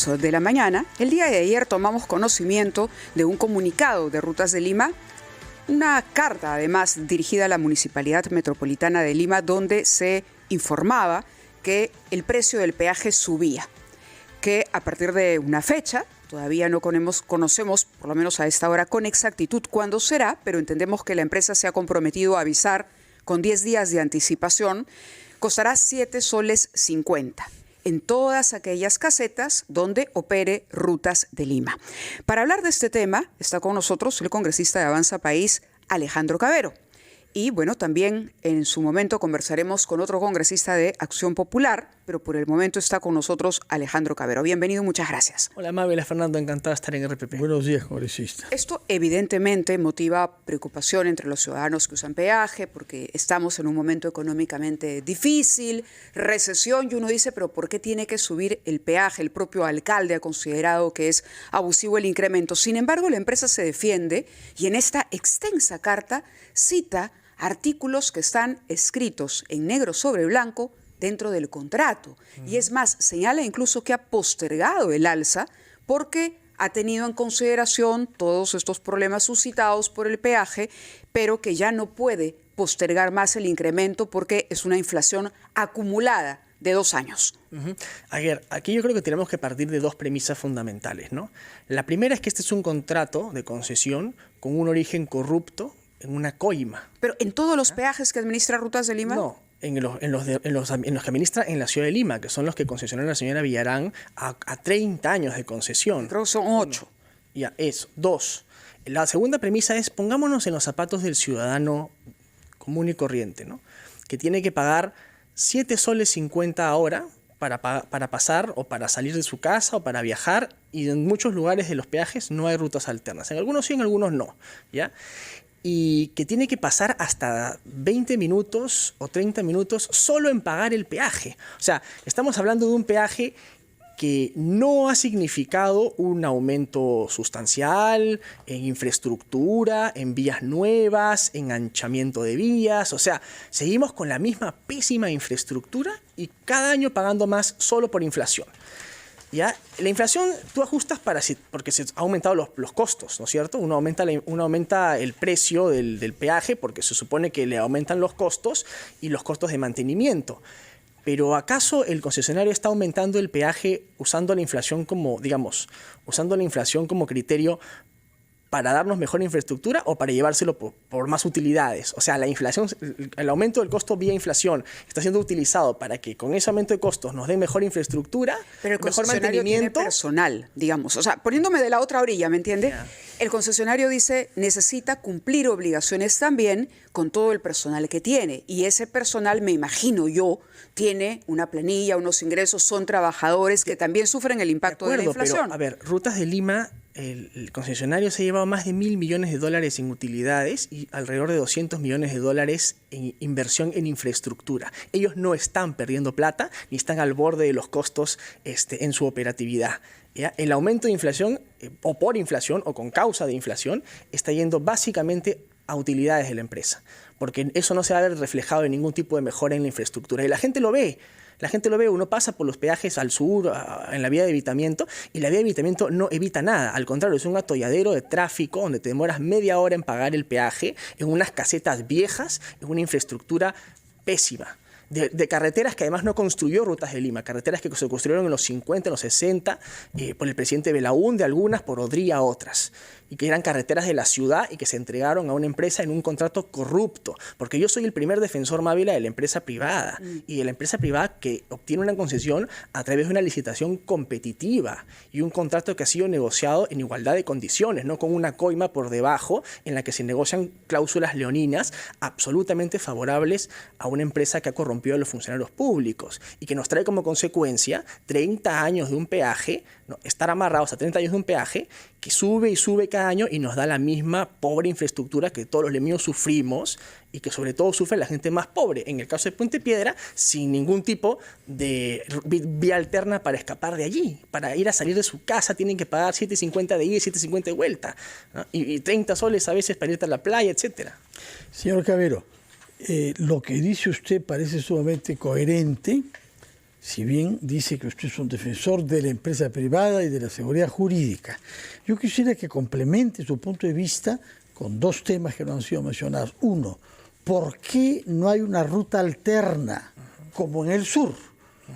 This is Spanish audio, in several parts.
minutos de la mañana, el día de ayer tomamos conocimiento de un comunicado de Rutas de Lima, una carta además dirigida a la Municipalidad Metropolitana de Lima, donde se informaba que el precio del peaje subía, que a partir de una fecha, todavía no conocemos, por lo menos a esta hora, con exactitud cuándo será, pero entendemos que la empresa se ha comprometido a avisar con 10 días de anticipación, costará 7 soles 50 en todas aquellas casetas donde opere Rutas de Lima. Para hablar de este tema está con nosotros el congresista de Avanza País, Alejandro Cavero. Y bueno, también en su momento conversaremos con otro congresista de Acción Popular, pero por el momento está con nosotros Alejandro Cavero. Bienvenido, muchas gracias. Hola, Mabel, Fernando, encantado de estar en RPP. Buenos días, congresista. Esto evidentemente motiva preocupación entre los ciudadanos que usan peaje, porque estamos en un momento económicamente difícil, recesión, y uno dice, pero ¿por qué tiene que subir el peaje? El propio alcalde ha considerado que es abusivo el incremento. Sin embargo, la empresa se defiende y en esta extensa carta cita artículos que están escritos en negro sobre blanco dentro del contrato. Y es más, señala incluso que ha postergado el alza porque ha tenido en consideración todos estos problemas suscitados por el peaje, pero que ya no puede postergar más el incremento porque es una inflación acumulada de 2 años. Aguer, aquí yo creo que tenemos que partir de dos premisas fundamentales, ¿no? La primera es que este es un contrato de concesión con un origen corrupto en una coima. ¿Pero en todos los peajes que administra Rutas de Lima? No, en los que administra en la ciudad de Lima, que son los que concesionó la señora Villarán a 30 años de concesión. Creo que son 8. Ya, eso. 2. La segunda premisa es, pongámonos en los zapatos del ciudadano común y corriente, ¿no? Que tiene que pagar 7 soles 50 ahora para pasar o para salir de su casa o para viajar, y en muchos lugares de los peajes no hay rutas alternas. En algunos sí, en algunos no, ¿ya? Y que tiene que pasar hasta 20 minutos o 30 minutos solo en pagar el peaje. O sea, estamos hablando de un peaje que no ha significado un aumento sustancial en infraestructura, en vías nuevas, en anchamiento de vías. O sea, seguimos con la misma pésima infraestructura y cada año pagando más solo por inflación. ¿Ya? La inflación tú ajustas porque se han aumentado los costos, ¿no es cierto? Uno aumenta el precio del peaje porque se supone que le aumentan los costos y los costos de mantenimiento. Pero ¿acaso el concesionario está aumentando el peaje usando la inflación como criterio para darnos mejor infraestructura o para llevárselo por más utilidades? O sea, la inflación, el aumento del costo vía inflación está siendo utilizado para que con ese aumento de costos nos den mejor infraestructura, pero el mejor concesionario mantenimiento. Tiene personal, digamos. O sea, poniéndome de la otra orilla, ¿me entiende? Yeah. El concesionario dice, necesita cumplir obligaciones también con todo el personal que tiene. Y ese personal, me imagino yo, tiene una planilla, unos ingresos, son trabajadores que también sufren el impacto de la inflación. Pero, a ver, Rutas de Lima, el concesionario se ha llevado más de $1.000 millones en utilidades y alrededor de $200 millones en inversión en infraestructura. Ellos no están perdiendo plata ni están al borde de los costos en su operatividad. ¿Ya? El aumento de inflación, o por inflación, o con causa de inflación, está yendo básicamente a utilidades de la empresa, porque eso no se va a ver reflejado en ningún tipo de mejora en la infraestructura. Y la gente lo ve. La gente lo ve, uno pasa por los peajes al sur, en la vía de evitamiento, y la vía de evitamiento no evita nada. Al contrario, es un atolladero de tráfico donde te demoras media hora en pagar el peaje, en unas casetas viejas, en una infraestructura pésima. De carreteras que además no construyó Rutas de Lima, carreteras que se construyeron en los 50, en los 60, por el presidente Belaúnde, algunas, por Odría, otras, y que eran carreteras de la ciudad y que se entregaron a una empresa en un contrato corrupto, porque yo soy el primer defensor, Mávila, de la empresa privada, y de la empresa privada que obtiene una concesión a través de una licitación competitiva y un contrato que ha sido negociado en igualdad de condiciones, no con una coima por debajo en la que se negocian cláusulas leoninas absolutamente favorables a una empresa que ha corrompido a los funcionarios públicos y que nos trae como consecuencia 30 años de un peaje, ¿no? Estar amarrados a 30 años de un peaje que sube y sube cada año y nos da la misma pobre infraestructura que todos los limeños sufrimos y que sobre todo sufre la gente más pobre. En el caso de Puente Piedra, sin ningún tipo de vía alterna para escapar de allí. Para ir a salir de su casa tienen que pagar 7.50 de ida y 7.50 de vuelta, ¿no? Y 30 soles a veces para irte a la playa, etcétera. Señor Cavero, lo que dice usted parece sumamente coherente si bien dice que usted es un defensor de la empresa privada y de la seguridad jurídica, yo quisiera que complemente su punto de vista con dos temas que no han sido mencionados. Uno, ¿por qué no hay una ruta alterna como en el sur?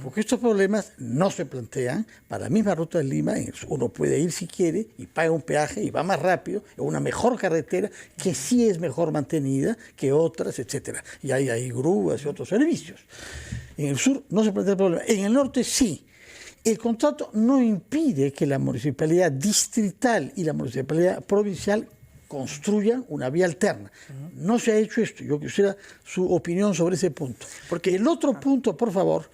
Porque estos problemas no se plantean para la misma ruta de Lima. Uno puede ir si quiere y paga un peaje y va más rápido, es una mejor carretera que sí es mejor mantenida que otras, etcétera. Y hay grúas y otros servicios. En el sur no se plantea el problema. En el norte sí. El contrato no impide que la municipalidad distrital y la municipalidad provincial construyan una vía alterna. No se ha hecho esto. Yo quisiera su opinión sobre ese punto. Porque el otro punto, por favor,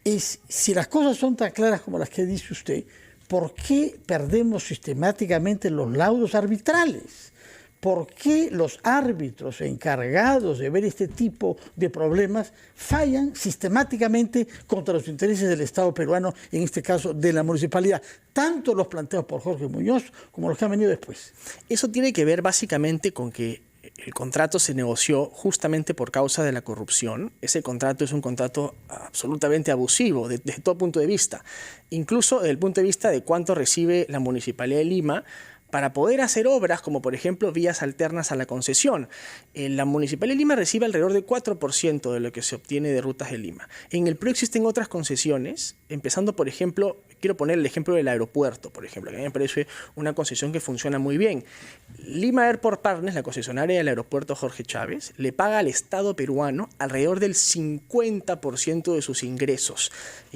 es si las cosas son tan claras como las que dice usted, ¿por qué perdemos sistemáticamente los laudos arbitrales? ¿Por qué los árbitros encargados de ver este tipo de problemas fallan sistemáticamente contra los intereses del Estado peruano, en este caso de la municipalidad? Tanto los planteados por Jorge Muñoz como los que han venido después. Eso tiene que ver básicamente con que el contrato se negoció justamente por causa de la corrupción. Ese contrato es un contrato absolutamente abusivo desde todo punto de vista, incluso desde el punto de vista de cuánto recibe la Municipalidad de Lima para poder hacer obras como por ejemplo vías alternas a la concesión. La Municipalidad de Lima recibe alrededor del 4% de lo que se obtiene de Rutas de Lima. En el PRO existen otras concesiones, empezando por ejemplo, quiero poner el ejemplo del aeropuerto, por ejemplo, que a mí me parece una concesión que funciona muy bien. Lima Airport Partners, la concesionaria del aeropuerto Jorge Chávez, le paga al Estado peruano alrededor del 50% de sus ingresos.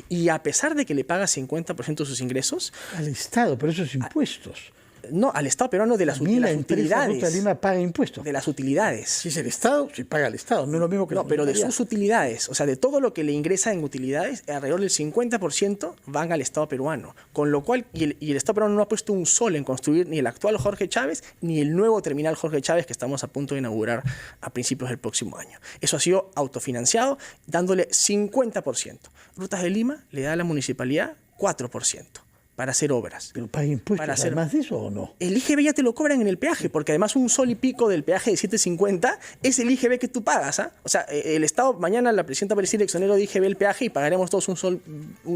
Y a pesar de que le paga 50% de sus ingresos... Al Estado, pero esos impuestos. No, al Estado peruano de las utilidades. Ruta de Lima paga impuestos. De las utilidades. Si es el Estado, si paga el Estado. No es lo mismo que no, pero de sus utilidades. O sea, de todo lo que le ingresa en utilidades, alrededor del 50% van al Estado peruano. Con lo cual, y el Estado peruano no ha puesto un sol en construir ni el actual Jorge Chávez, ni el nuevo terminal Jorge Chávez que estamos a punto de inaugurar a principios del próximo año. Eso ha sido autofinanciado, dándole 50%. Rutas de Lima le da a la municipalidad 4%. Para hacer obras. ¿Pero paga impuestos para hacer más de eso o no? El IGB ya te lo cobran en el peaje, porque además un sol y pico del peaje de 7.50 es el IGB que tú pagas. ¿Ah? O sea, el Estado, mañana la presidenta va a decir exonero de IGB el peaje y pagaremos todos un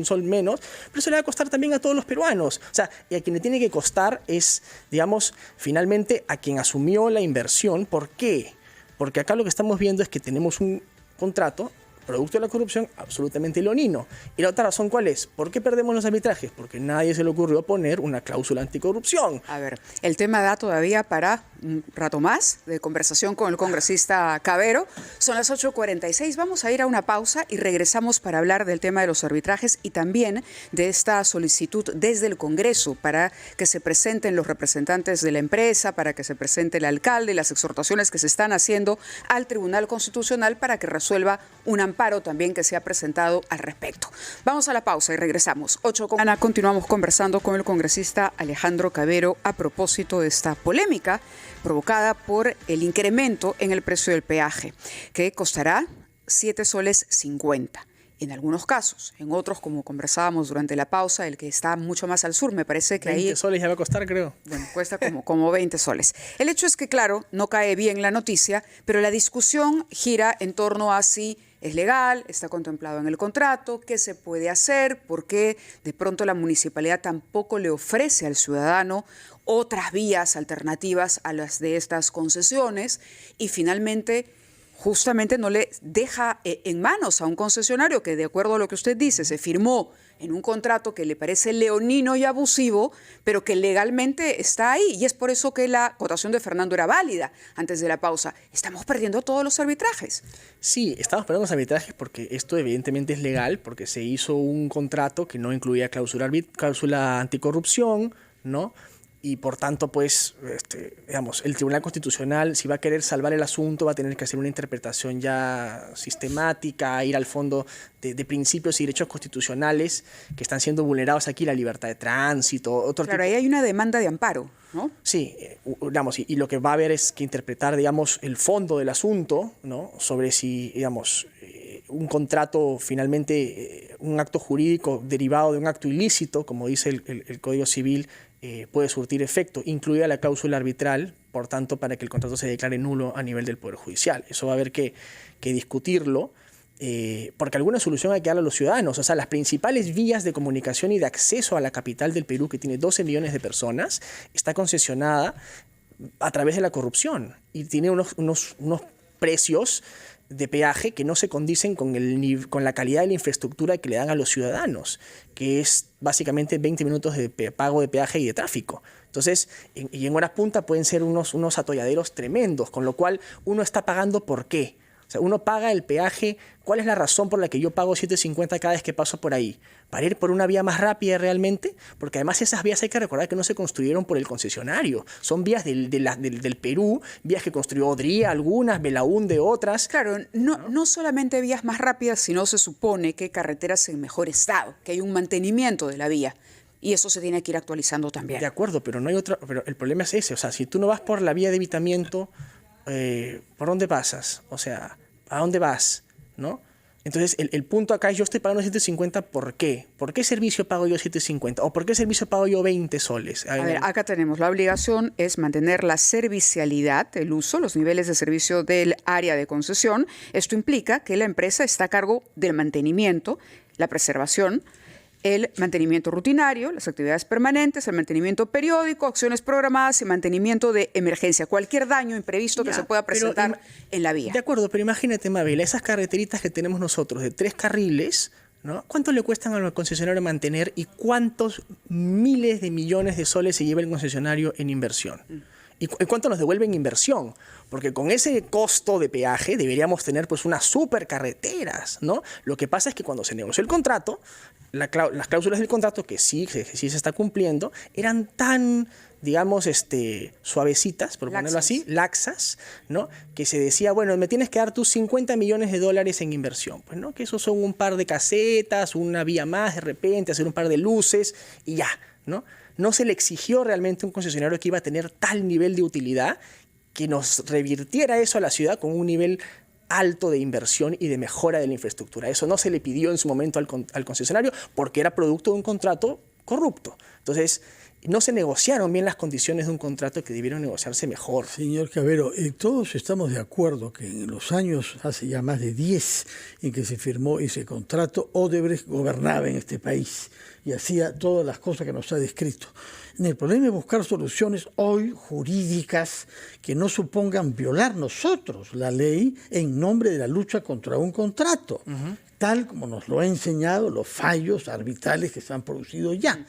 sol menos, pero eso le va a costar también a todos los peruanos. O sea, y a quien le tiene que costar es, digamos, finalmente a quien asumió la inversión. ¿Por qué? Porque acá lo que estamos viendo es que tenemos un contrato producto de la corrupción absolutamente leonino. ¿Y la otra razón cuál es? ¿Por qué perdemos los arbitrajes? Porque nadie se le ocurrió poner una cláusula anticorrupción. A ver, el tema da todavía para un rato más de conversación con el congresista Cavero. Son las 8:46, vamos a ir a una pausa y regresamos para hablar del tema de los arbitrajes y también de esta solicitud desde el Congreso para que se presenten los representantes de la empresa, para que se presente el alcalde, las exhortaciones que se están haciendo al Tribunal Constitucional para que resuelva un amparo también que se ha presentado al respecto. Vamos a la pausa y regresamos. Ana, continuamos conversando con el congresista Alejandro Cavero a propósito de esta polémica provocada por el incremento en el precio del peaje, que costará 7 soles 50. En algunos casos, en otros, como conversábamos durante la pausa, el que está mucho más al sur, me parece que 20 soles ya va a costar, creo. Bueno, cuesta como 20 soles. El hecho es que, claro, no cae bien la noticia, pero la discusión gira en torno a si es legal, está contemplado en el contrato, qué se puede hacer, por qué de pronto la municipalidad tampoco le ofrece al ciudadano otras vías alternativas a las de estas concesiones y finalmente justamente no le deja en manos a un concesionario que, de acuerdo a lo que usted dice, se firmó en un contrato que le parece leonino y abusivo, pero que legalmente está ahí. Y es por eso que la cotación de Fernando era válida antes de la pausa. Estamos perdiendo todos los arbitrajes. Sí, estamos perdiendo los arbitrajes porque esto evidentemente es legal, porque se hizo un contrato que no incluía cláusula anticorrupción, ¿no? Y por tanto, pues, digamos, el Tribunal Constitucional, si va a querer salvar el asunto, va a tener que hacer una interpretación ya sistemática, ir al fondo de principios y derechos constitucionales que están siendo vulnerados aquí, la libertad de tránsito, Claro, ahí hay una demanda de amparo, ¿no? Sí, digamos, y lo que va a haber es que interpretar, digamos, el fondo del asunto, ¿no? Sobre si, digamos, un contrato finalmente, un acto jurídico derivado de un acto ilícito, como dice el Código Civil, puede surtir efecto, incluida la cláusula arbitral, por tanto, para que el contrato se declare nulo a nivel del Poder Judicial. Eso va a haber que discutirlo, porque alguna solución hay que darle a los ciudadanos. O sea, las principales vías de comunicación y de acceso a la capital del Perú, que tiene 12 millones de personas, está concesionada a través de la corrupción y tiene unos precios de peaje que no se condicen con la calidad de la infraestructura que le dan a los ciudadanos, que es básicamente 20 minutos de pago de peaje y de tráfico. Entonces, y en horas punta pueden ser unos atolladeros tremendos, con lo cual uno está pagando ¿por qué? O sea, uno paga el peaje. ¿Cuál es la razón por la que yo pago 7.50 cada vez que paso por ahí? ¿Para ir por una vía más rápida realmente? Porque además esas vías hay que recordar que no se construyeron por el concesionario. Son vías del Perú, vías que construyó Odría, algunas, Belaúnde, otras. Claro, no solamente vías más rápidas, sino se supone que carreteras en mejor estado, que hay un mantenimiento de la vía. Y eso se tiene que ir actualizando también. De acuerdo, pero no hay otra. Pero el problema es ese. O sea, si tú no vas por la vía de evitamiento, ¿por dónde pasas? O sea, ¿a dónde vas? ¿No? Entonces, el punto acá es, yo estoy pagando 7.50, ¿por qué? ¿Por qué servicio pago yo 7.50? ¿O por qué servicio pago yo 20 soles? A ver, acá tenemos, la obligación es mantener la servicialidad, el uso, los niveles de servicio del área de concesión. Esto implica que la empresa está a cargo del mantenimiento, la preservación, el mantenimiento rutinario, las actividades permanentes, el mantenimiento periódico, acciones programadas y mantenimiento de emergencia. Cualquier daño imprevisto que se pueda presentar en la vía. De acuerdo, pero imagínate, Mabel, esas carreteritas que tenemos nosotros de 3 carriles, ¿no? ¿Cuánto le cuestan al concesionario mantener y cuántos miles de millones de soles se lleva el concesionario en inversión? ¿Y cuánto nos devuelve en inversión? Porque con ese costo de peaje deberíamos tener pues unas supercarreteras, ¿no? Lo que pasa es que cuando se negoció el contrato, las cláusulas del contrato, que sí se está cumpliendo, eran tan, digamos, suavecitas, por ponerlo así, laxas, ¿no? Que se decía, bueno, me tienes que dar tus 50 millones de dólares en inversión. Pues no, que esos son un par de casetas, una vía más de repente, hacer un par de luces y ya, ¿no? No se le exigió realmente a un concesionario que iba a tener tal nivel de utilidad que nos revirtiera eso a la ciudad con un nivel alto de inversión y de mejora de la infraestructura. Eso no se le pidió en su momento al concesionario porque era producto de un contrato corrupto. Entonces, no se negociaron bien las condiciones de un contrato que debieron negociarse mejor. Señor Cavero, todos estamos de acuerdo que en los años, hace ya más de 10, en que se firmó ese contrato, Odebrecht gobernaba en este país y hacía todas las cosas que nos ha descrito. El problema es buscar soluciones hoy jurídicas que no supongan violar nosotros la ley en nombre de la lucha contra un contrato, tal como nos lo han enseñado los fallos arbitrales que se han producido ya.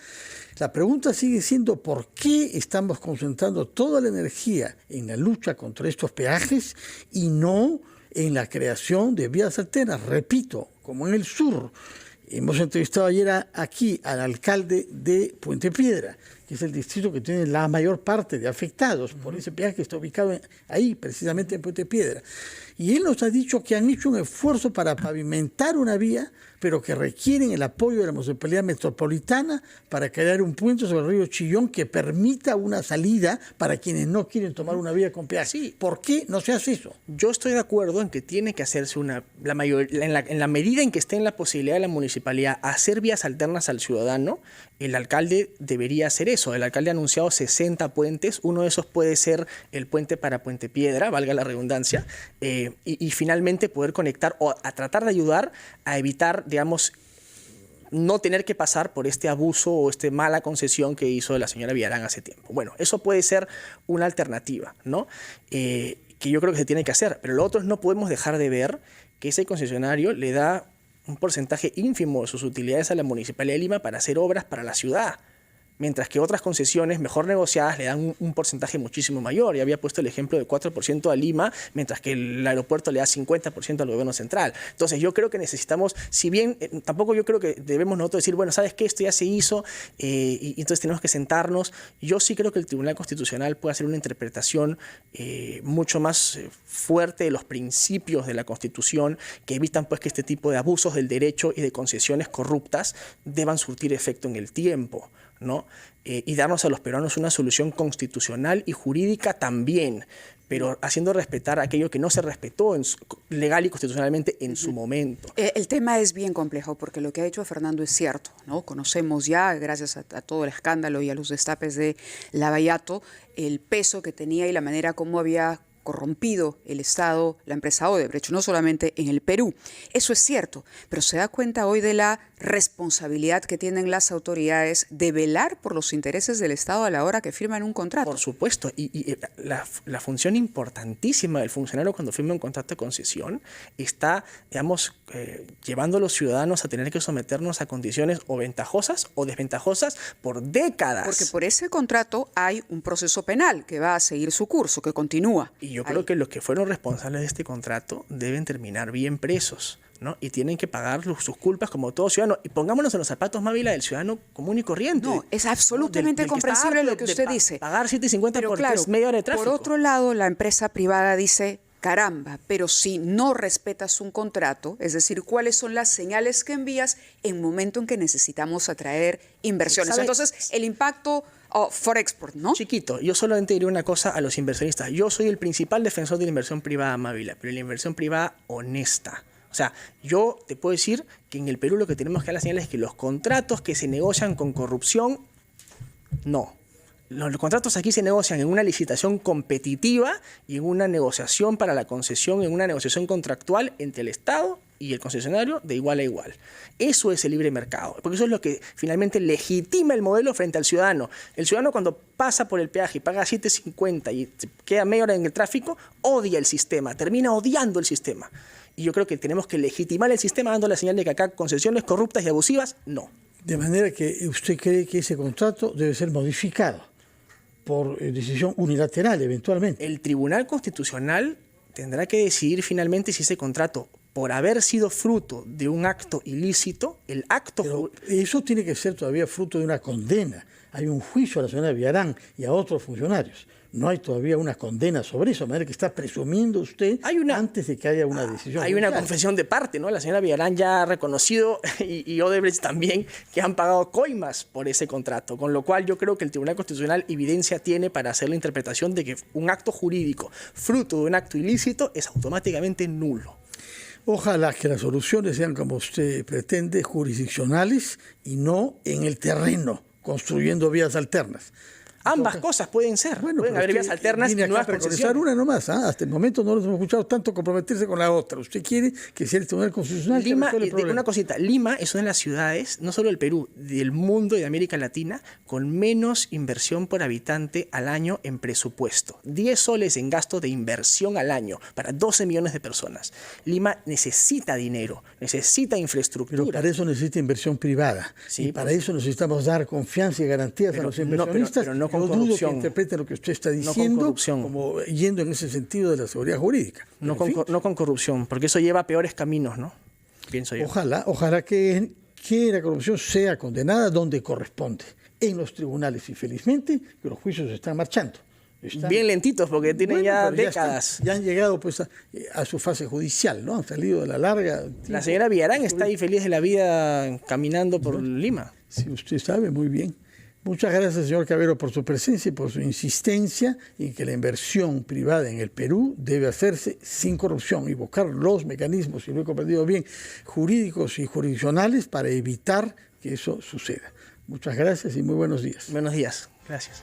La pregunta sigue siendo ¿por qué estamos concentrando toda la energía en la lucha contra estos peajes y no en la creación de vías alternas? Repito, como en el sur. Hemos entrevistado ayer aquí al alcalde de Puente Piedra, que es el distrito que tiene la mayor parte de afectados por ese peaje que está ubicado ahí, precisamente en Puente Piedra. Y él nos ha dicho que han hecho un esfuerzo para pavimentar una vía, pero que requieren el apoyo de la Municipalidad Metropolitana para crear un puente sobre el río Chillón que permita una salida para quienes no quieren tomar una vía con peaje. Sí. ¿Por qué no se hace eso? Yo estoy de acuerdo en que tiene que hacerse en la medida en que esté en la posibilidad de la municipalidad hacer vías alternas al ciudadano, el alcalde debería hacer eso. El alcalde ha anunciado 60 puentes, uno de esos puede ser el puente para Puente Piedra, valga la redundancia, y finalmente poder conectar o a tratar de ayudar a evitar, digamos, no tener que pasar por este abuso o esta mala concesión que hizo la señora Villarán hace tiempo. Bueno, eso puede ser una alternativa, ¿no? Que yo creo que se tiene que hacer, pero lo otro es no podemos dejar de ver que ese concesionario le da un porcentaje ínfimo de sus utilidades a la Municipalidad de Lima para hacer obras para la ciudad, mientras que otras concesiones mejor negociadas le dan un porcentaje muchísimo mayor. Ya había puesto el ejemplo de 4% a Lima, mientras que el aeropuerto le da 50% al gobierno central. Entonces yo creo que necesitamos, si bien tampoco yo creo que debemos nosotros decir, bueno, ¿sabes qué? Esto ya se hizo y entonces tenemos que sentarnos. Yo sí creo que el Tribunal Constitucional puede hacer una interpretación mucho más fuerte de los principios de la Constitución que evitan pues que este tipo de abusos del derecho y de concesiones corruptas deban surtir efecto en el tiempo, ¿no? Y darnos a los peruanos una solución constitucional y jurídica también, pero haciendo respetar aquello que no se respetó legal y constitucionalmente en su momento. El tema es bien complejo porque lo que ha dicho Fernando es cierto, ¿no? Conocemos ya, gracias a todo el escándalo y a los destapes de Lavallato, el peso que tenía y la manera como había corrompido el Estado, la empresa Odebrecht, no solamente en el Perú. Eso es cierto, pero se da cuenta hoy de la responsabilidad que tienen las autoridades de velar por los intereses del Estado a la hora que firman un contrato. Por supuesto, y la función importantísima del funcionario cuando firma un contrato de concesión está, digamos, llevando a los ciudadanos a tener que someternos a condiciones o ventajosas o desventajosas por décadas. Porque por ese contrato hay un proceso penal que va a seguir su curso, que continúa. Y yo creo que los que fueron responsables de este contrato deben terminar bien presos, ¿no? Y tienen que pagar sus culpas como todo ciudadano. Y pongámonos en los zapatos, Mávila, del ciudadano común y corriente. No, es absolutamente del comprensible lo que usted dice. Pagar 7.50 pero por claro, media hora de tráfico. Por otro lado, la empresa privada dice, caramba, pero si no respetas un contrato, es decir, ¿cuáles son las señales que envías en momento en que necesitamos atraer inversiones? ¿Sabe? Entonces, el impacto for export, ¿no? Chiquito, yo solamente diré una cosa a los inversionistas. Yo soy el principal defensor de la inversión privada, Mávila, pero la inversión privada honesta. O sea, yo te puedo decir que en el Perú lo que tenemos que dar la señal es que los contratos que se negocian con corrupción, no. Los contratos aquí se negocian en una licitación competitiva y en una negociación para la concesión, en una negociación contractual entre el Estado y el concesionario de igual a igual. Eso es el libre mercado, porque eso es lo que finalmente legitima el modelo frente al ciudadano. El ciudadano cuando pasa por el peaje y paga 7.50 y queda media hora en el tráfico, odia el sistema, termina odiando el sistema. Y yo creo que tenemos que legitimar el sistema dando la señal de que acá concesiones corruptas y abusivas, no. De manera que usted cree que ese contrato debe ser modificado por decisión unilateral, eventualmente. El Tribunal Constitucional tendrá que decidir finalmente si ese contrato, por haber sido fruto de un acto ilícito, el acto... Pero eso tiene que ser todavía fruto de una condena. Hay un juicio a la señora Villarán y a otros funcionarios. No hay todavía una condena sobre eso, de manera que está presumiendo usted antes de que haya una decisión. Hay una confesión de parte, ¿no? La señora Villarán ya ha reconocido, y Odebrecht también, que han pagado coimas por ese contrato, con lo cual yo creo que el Tribunal Constitucional evidencia tiene para hacer la interpretación de que un acto jurídico fruto de un acto ilícito es automáticamente nulo. Ojalá que las soluciones sean, como usted pretende, jurisdiccionales y no en el terreno, construyendo vías alternas. Ambas cosas pueden ser. Bueno, pueden haber vías alternas y nuevas concesiones. Una nomás, ¿ah? Hasta el momento no los hemos escuchado tanto comprometerse con la otra. Usted quiere que sea el Tribunal Constitucional. Lima, una cosita, Lima es una de las ciudades, no solo del Perú, del mundo y de América Latina, con menos inversión por habitante al año en presupuesto. 10 soles en gasto de inversión al año para 12 millones de personas. Lima necesita dinero, necesita infraestructura. Pero para eso necesita inversión privada. Sí, y para eso necesitamos dar confianza y garantías a los inversionistas. Pero no con dudo corrupción. que interpreten lo que usted está diciendo como yendo en ese sentido de la seguridad jurídica. No con corrupción, porque eso lleva a peores caminos, ¿no? Pienso yo. Ojalá que la corrupción sea condenada donde corresponde, en los tribunales, y felizmente que los juicios están marchando. Bien lentitos, porque tienen ya décadas. Ya han llegado pues a su fase judicial, ¿no? Han salido de la larga. La señora Villarán está ahí feliz de la vida caminando por Lima. Sí, usted sabe muy bien. Muchas gracias, señor Cavero, por su presencia y por su insistencia en que la inversión privada en el Perú debe hacerse sin corrupción y buscar los mecanismos, si lo he comprendido bien, jurídicos y jurisdiccionales para evitar que eso suceda. Muchas gracias y muy buenos días. Buenos días. Gracias.